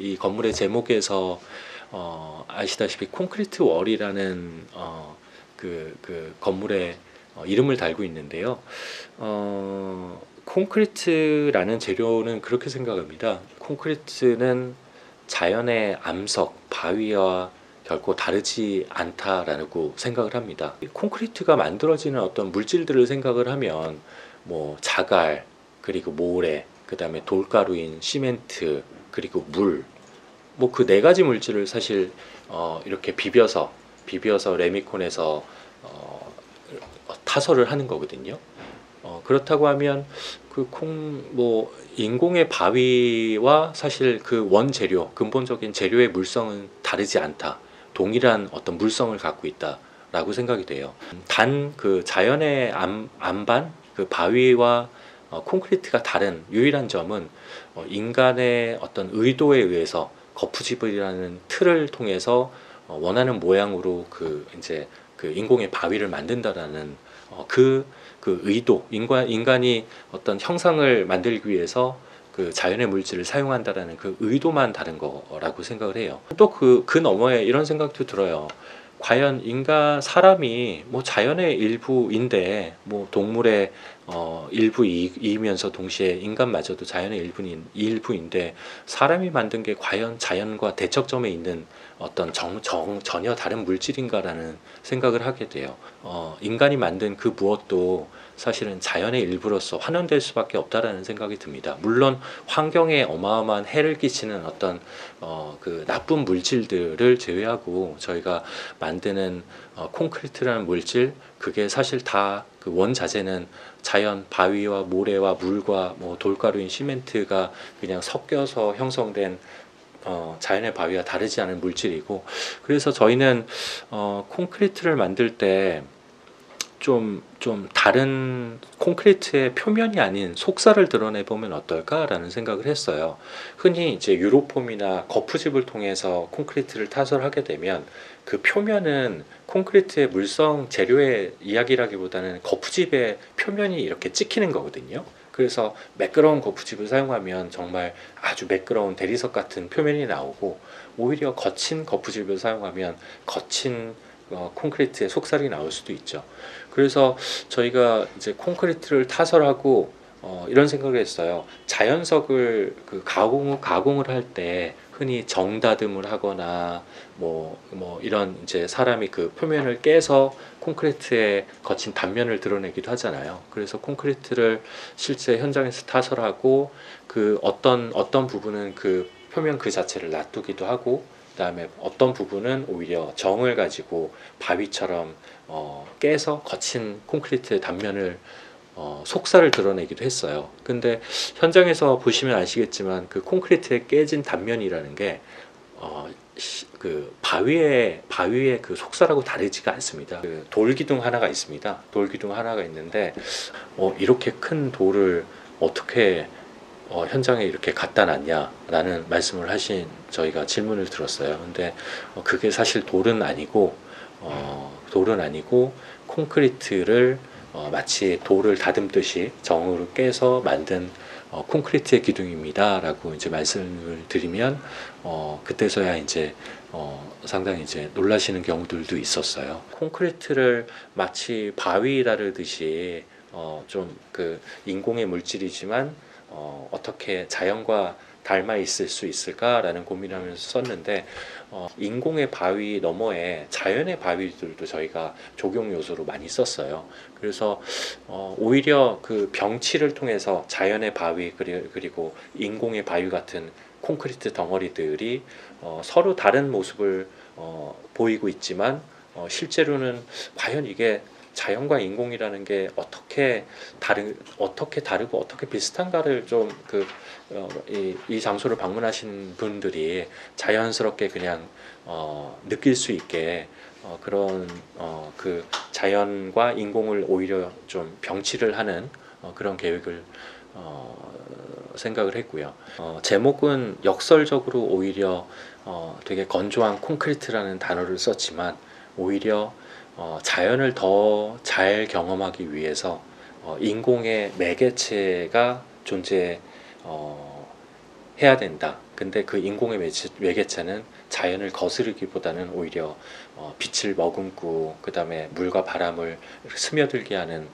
이 건물의 제목에서 아시다시피 콘크리트 월이라는 그 건물의 이름을 달고 있는데요. 콘크리트라는 재료는 그렇게 생각합니다. 콘크리트는 자연의 암석, 바위와 결코 다르지 않다라고 생각을 합니다. 콘크리트가 만들어지는 어떤 물질들을 생각을 하면 뭐 자갈, 그리고 모래, 그 다음에 돌가루인 시멘트, 그리고 물, 뭐 그 네 가지 물질을 사실 이렇게 비벼서 레미콘에서 타설을 하는 거거든요. 그렇다고 하면 뭐 인공의 바위와 사실 그 원재료, 근본적인 재료의 물성은 다르지 않다. 동일한 어떤 물성을 갖고 있다라고 생각이 돼요. 단 그 자연의 안반, 그 바위와 콘크리트가 다른 유일한 점은 인간의 어떤 의도에 의해서 거푸집이라는 틀을 통해서 원하는 모양으로 이제 그 인공의 바위를 만든다라는 그 의도, 인간이 어떤 형상을 만들기 위해서 그 자연의 물질을 사용한다라는 그 의도만 다른 거라고 생각을 해요. 또 그 너머에 이런 생각도 들어요. 과연 사람이 뭐 자연의 일부인데, 뭐 동물의 일부이면서 동시에 인간마저도 자연의 일부인데, 사람이 만든 게 과연 자연과 대척점에 있는 어떤 전혀 다른 물질인가라는 생각을 하게 돼요. 인간이 만든 그 무엇도 사실은 자연의 일부로서 환원될 수밖에 없다라는 생각이 듭니다. 물론 환경에 어마어마한 해를 끼치는 어떤 그 나쁜 물질들을 제외하고 저희가 만드는 콘크리트라는 물질, 그게 사실 다 그 원자재는 자연 바위와 모래와 물과 뭐 돌가루인 시멘트가 그냥 섞여서 형성된 자연의 바위와 다르지 않은 물질이고, 그래서 저희는 콘크리트를 만들 때 좀 다른 콘크리트의 표면이 아닌 속살을 드러내 보면 어떨까라는 생각을 했어요. 흔히 이제 유로폼이나 거푸집을 통해서 콘크리트를 타설하게 되면 그 표면은 콘크리트의 물성 재료의 이야기라기보다는 거푸집의 표면이 이렇게 찍히는 거거든요. 그래서 매끄러운 거푸집을 사용하면 정말 아주 매끄러운 대리석 같은 표면이 나오고, 오히려 거친 거푸집을 사용하면 거친 콘크리트의 속살이 나올 수도 있죠. 그래서 저희가 이제 콘크리트를 타설하고 이런 생각을 했어요. 자연석을 가공을 할 때 흔히 정다듬을 하거나 뭐 이런 이제 사람이 그 표면을 깨서 콘크리트의 거친 단면을 드러내기도 하잖아요. 그래서 콘크리트를 실제 현장에서 타설하고 그 어떤 부분은 그 표면 그 자체를 놔두기도 하고, 그다음에 어떤 부분은 오히려 정을 가지고 바위처럼 깨서 거친 콘크리트의 단면을 속살을 드러내기도 했어요. 근데 현장에서 보시면 아시겠지만 그 콘크리트의 깨진 단면이라는 게 그 바위의 그 속살하고 다르지가 않습니다. 그 돌기둥 하나가 있습니다. 돌기둥 하나가 있는데 이렇게 큰 돌을 어떻게 현장에 이렇게 갖다 놨냐라는 말씀을 하신 저희가 질문을 들었어요. 근데 그게 사실 돌은 아니고 콘크리트를 마치 돌을 다듬듯이 정으로 깨서 만든 콘크리트의 기둥입니다라고 이제 말씀을 드리면 그때서야 이제 상당히 이제 놀라시는 경우들도 있었어요. 콘크리트를 마치 바위 다루듯이 좀 그 인공의 물질이지만 어떻게 자연과 닮아 있을 수 있을까라는 고민하면서 썼는데, 인공의 바위 너머에 자연의 바위들도 저희가 적용 요소로 많이 썼어요. 그래서 오히려 그 병치를 통해서 자연의 바위 그리고 인공의 바위 같은 콘크리트 덩어리들이 서로 다른 모습을 보이고 있지만, 실제로는 과연 이게 자연과 인공이라는 게 어떻게 다르고 어떻게 비슷한가를 좀 이 장소를 방문하신 분들이 자연스럽게 그냥 느낄 수 있게 그런 그 자연과 인공을 오히려 좀 병치를 하는 그런 계획을 생각을 했고요. 제목은 역설적으로 오히려 되게 건조한 콘크리트라는 단어를 썼지만, 오히려 자연을 더 잘 경험하기 위해서 인공의 매개체가 해야 된다. 근데 그 인공의 외계체는 자연을 거스르기보다는 오히려 빛을 머금고 그 다음에 물과 바람을 스며들게 하는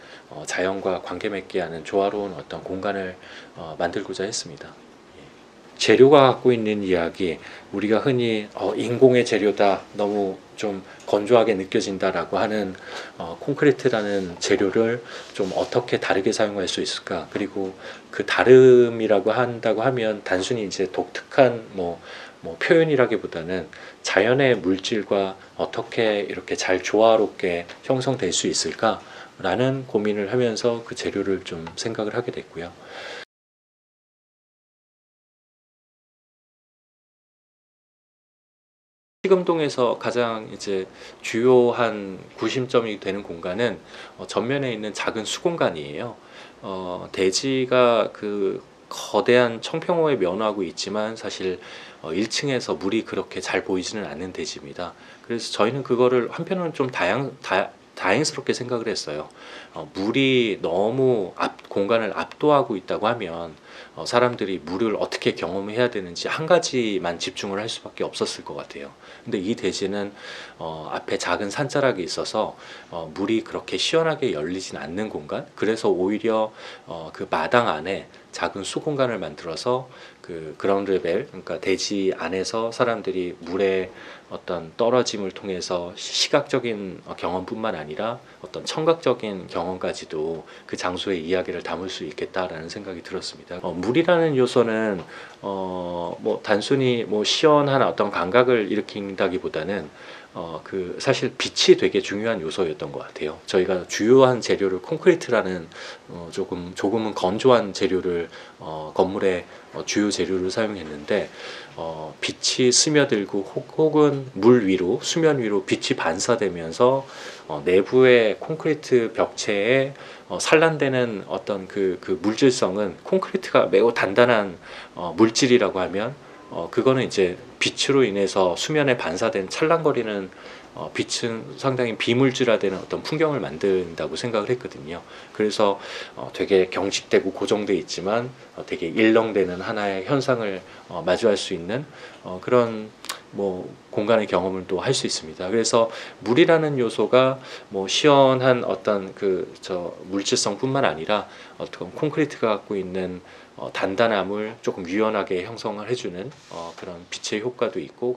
자연과 관계 맺게 하는 조화로운 어떤 공간을 만들고자 했습니다. 재료가 갖고 있는 이야기, 우리가 흔히 인공의 재료다, 너무 좀 건조하게 느껴진다라고 하는 콘크리트라는 재료를 좀 어떻게 다르게 사용할 수 있을까? 그리고 그 다름이라고 한다고 하면 단순히 이제 독특한 뭐 표현이라기보다는 자연의 물질과 어떻게 이렇게 잘 조화롭게 형성될 수 있을까라는 고민을 하면서 그 재료를 좀 생각을 하게 됐고요. 시금동에서 가장 이제 주요한 구심점이 되는 공간은 전면에 있는 작은 수공간이에요. 대지가 그 거대한 청평호에 면하고 있지만 사실 1층에서 물이 그렇게 잘 보이지는 않는 대지입니다. 그래서 저희는 그거를 한편으로는 좀 다행스럽게 생각을 했어요. 물이 너무 공간을 압도하고 있다고 하면 사람들이 물을 어떻게 경험해야 되는지 한 가지만 집중을 할 수밖에 없었을 것 같아요. 근데 이 대지는 앞에 작은 산자락이 있어서 물이 그렇게 시원하게 열리진 않는 공간, 그래서 오히려 그 마당 안에 작은 수공간을 만들어서 그 그라운드 레벨, 그러니까 대지 안에서 사람들이 물의 어떤 떨어짐을 통해서 시각적인 경험뿐만 아니라 어떤 청각적인 경험까지도 그 장소의 이야기를 담을 수 있겠다라는 생각이 들었습니다. 물이라는 요소는 뭐 단순히 뭐 시원한 어떤 감각을 일으킨다기보다는 그 사실 빛이 되게 중요한 요소였던 것 같아요. 저희가 주요한 재료를 콘크리트라는 조금은 건조한 재료를 건물의 주요 재료를 사용했는데 빛이 스며들고 혹은 물 위로 수면 위로 빛이 반사되면서 내부의 콘크리트 벽체에 산란되는 어떤 그 물질성은 콘크리트가 매우 단단한 물질이라고 하면 그거는 이제 빛으로 인해서 수면에 반사된 찰랑거리는 빛은 상당히 비물질화되는 어떤 풍경을 만든다고 생각을 했거든요. 그래서 되게 경직되고 고정돼 있지만 되게 일렁대는 하나의 현상을 마주할 수 있는 그런 뭐 공간의 경험을 또 할 수 있습니다. 그래서 물이라는 요소가 뭐 시원한 어떤 그 물질성뿐만 아니라 어떤 콘크리트가 갖고 있는 단단함을 조금 유연하게 형성을 해주는 그런 빛의 효과도 있고,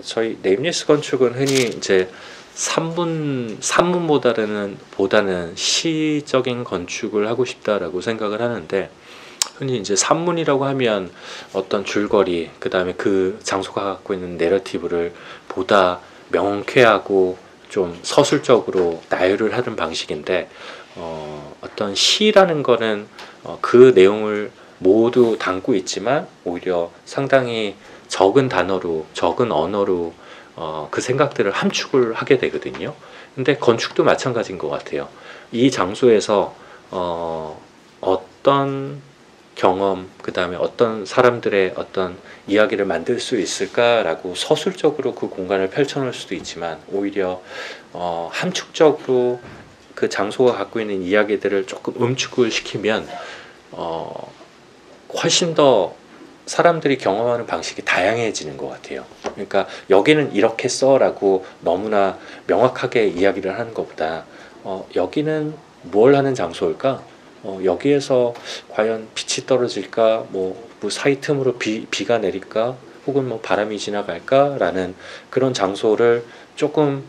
저희 네임리스 건축은 흔히 이제 산문보다는 시적인 건축을 하고 싶다라고 생각을 하는데, 흔히 이제 산문이라고 하면 어떤 줄거리, 그 다음에 그 장소가 갖고 있는 내러티브를 보다 명쾌하고 좀 서술적으로 나열을 하는 방식인데, 어떤 시라는 거는 그 내용을 모두 담고 있지만 오히려 상당히 적은 단어로, 적은 언어로 그 생각들을 함축을 하게 되거든요. 근데 건축도 마찬가지인 것 같아요. 이 장소에서 어떤 경험, 그 다음에 어떤 사람들의 어떤 이야기를 만들 수 있을까라고 서술적으로 그 공간을 펼쳐놓을 수도 있지만, 오히려 함축적으로 그 장소가 갖고 있는 이야기들을 조금 음축을 시키면 훨씬 더 사람들이 경험하는 방식이 다양해지는 것 같아요. 그러니까 여기는 이렇게 써라고 너무나 명확하게 이야기를 하는 것보다 여기는 뭘 하는 장소일까? 여기에서 과연 빛이 떨어질까? 뭐 사이 틈으로 비가 내릴까? 혹은 뭐 바람이 지나갈까라는 그런 장소를 조금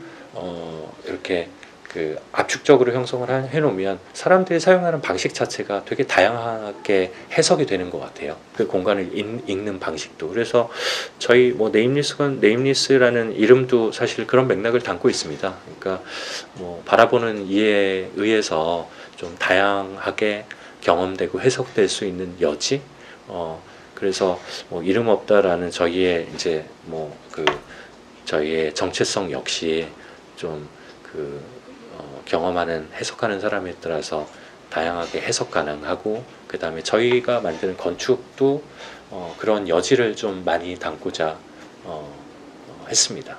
이렇게 그 압축적으로 형성을 해놓으면 사람들이 사용하는 방식 자체가 되게 다양하게 해석이 되는 것 같아요. 그 공간을 읽는 방식도. 그래서 저희 뭐 네임리스라는 이름도 사실 그런 맥락을 담고 있습니다. 그러니까 뭐 바라보는 이에 의해서 좀 다양하게 경험되고 해석될 수 있는 여지. 그래서 뭐 이름 없다라는 저희의 이제 뭐 그 저희의 정체성 역시 좀그 경험하는 해석하는 사람에 따라서 다양하게 해석 가능하고, 그 다음에 저희가 만드는 건축도 그런 여지를 좀 많이 담고자 했습니다.